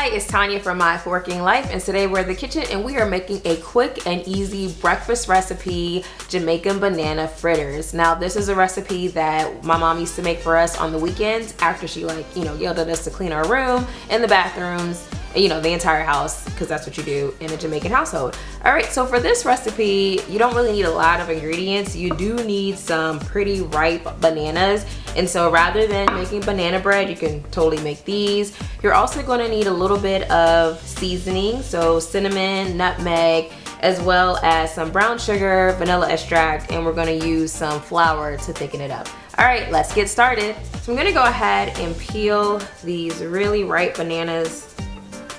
Hi, it's Tanya from My Forking Life, and today we're in the kitchen and we are making a quick and easy breakfast recipe, Jamaican banana fritters. Now, this is a recipe that my mom used to make for us on the weekends after she yelled at us to clean our room and the bathrooms, and, the entire house, because that's what you do in a Jamaican household. All right, so for this recipe, you don't really need a lot of ingredients. You do need some pretty ripe bananas. And so rather than making banana bread, you can totally make these. You're also gonna need a little bit of seasoning, so cinnamon, nutmeg, as well as some brown sugar, vanilla extract, and we're gonna use some flour to thicken it up. All right, let's get started. So I'm gonna go ahead and peel these really ripe bananas.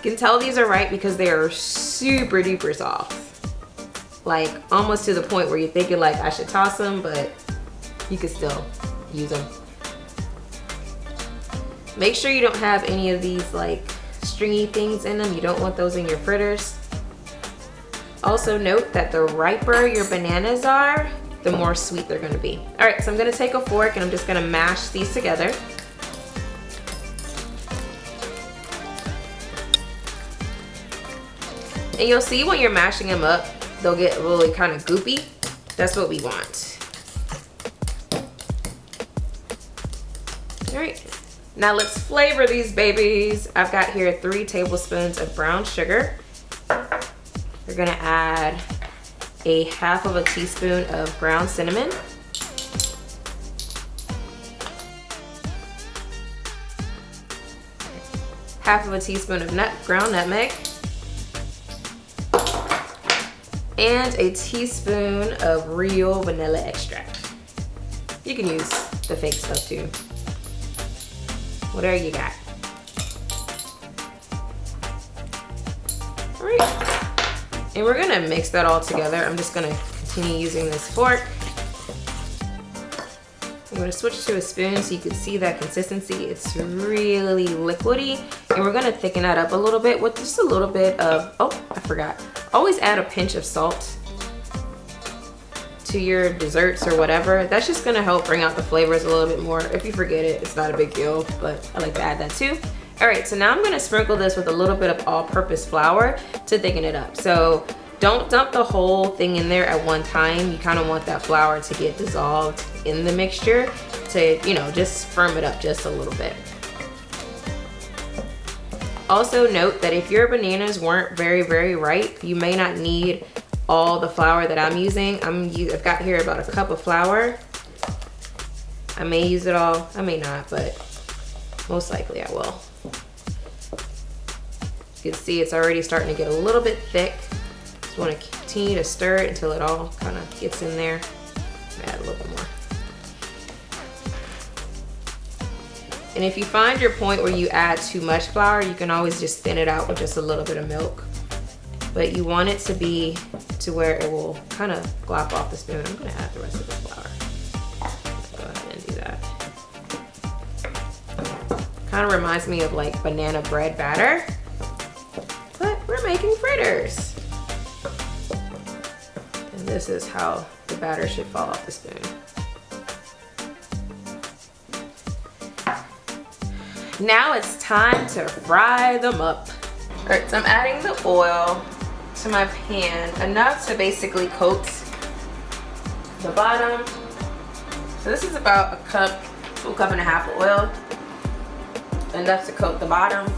You can tell these are ripe because they are super duper soft. Like almost to the point where you're thinking like I should toss them, but you can still use them. Make sure you don't have any of these like stringy things in them. You don't want those in your fritters. Also note that the riper your bananas are, the more sweet they're gonna be. All right, so I'm gonna take a fork and I'm just gonna mash these together. And you'll see when you're mashing them up, they'll get really kind of goopy. That's what we want. All right. Now let's flavor these babies. I've got here 3 tablespoons of brown sugar. We're gonna add a half of a teaspoon of ground cinnamon. Half of a teaspoon of ground nutmeg. And a teaspoon of real vanilla extract. You can use the fake stuff too. Whatever you got. All right, and we're gonna mix that all together. I'm just gonna continue using this fork. I'm gonna switch to a spoon so you can see that consistency. It's really liquidy, and we're gonna thicken that up a little bit with just a little bit of, oh, I forgot. Always add a pinch of salt to your desserts or whatever. That's just gonna help bring out the flavors a little bit more. If you forget it, it's not a big deal, but I like to add that too. All right, so now I'm gonna sprinkle this with a little bit of all-purpose flour to thicken it up. So don't dump the whole thing in there at one time. You kind of want that flour to get dissolved in the mixture to, just firm it up just a little bit. Also note that if your bananas weren't very ripe, you may not need all the flour that I'm using. I've got here about a cup of flour. I may use it all, I may not, but most likely I will. You can see it's already starting to get a little bit thick. Just want to continue to stir it until it all kind of gets in there. Add a little bit more. And if you find your point where you add too much flour, you can always just thin it out with just a little bit of milk. But you want it to be to where it will kind of glop off the spoon. I'm gonna add the rest of the flour. Go ahead and do that. Kind of reminds me of like banana bread batter, but we're making fritters. And this is how the batter should fall off the spoon. Now it's time to fry them up. All right, so I'm adding the oil to my pan, enough to basically coat the bottom. So this is about a cup, 1.5 cups of oil, enough to coat the bottom.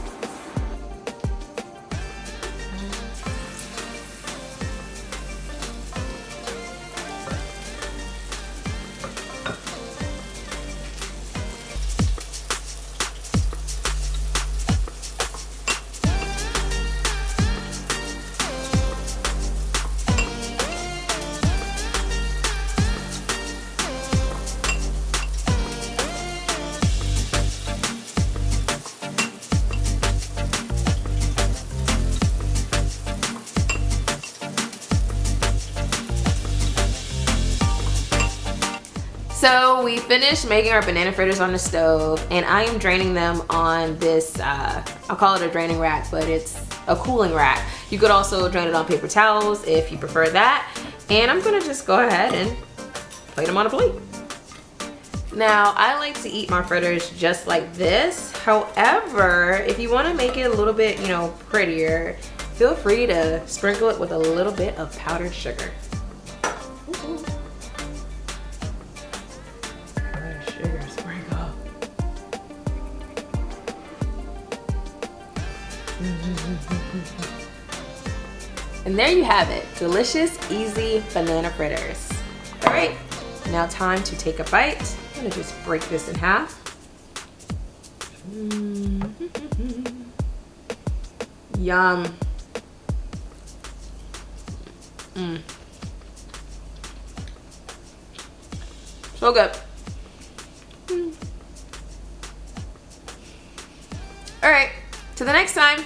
So we finished making our banana fritters on the stove, and I am draining them on this, I'll call it a draining rack, but it's a cooling rack. You could also drain it on paper towels if you prefer that. And I'm gonna just go ahead and plate them on a plate. Now, I like to eat my fritters just like this. However, if you want to make it a little bit, you know, prettier, feel free to sprinkle it with a little bit of powdered sugar. Powdered sugar sprinkle. And there you have it, delicious, easy banana fritters. All right, now time to take a bite. I'm gonna just break this in half. Yum. So good. All right, till the next time.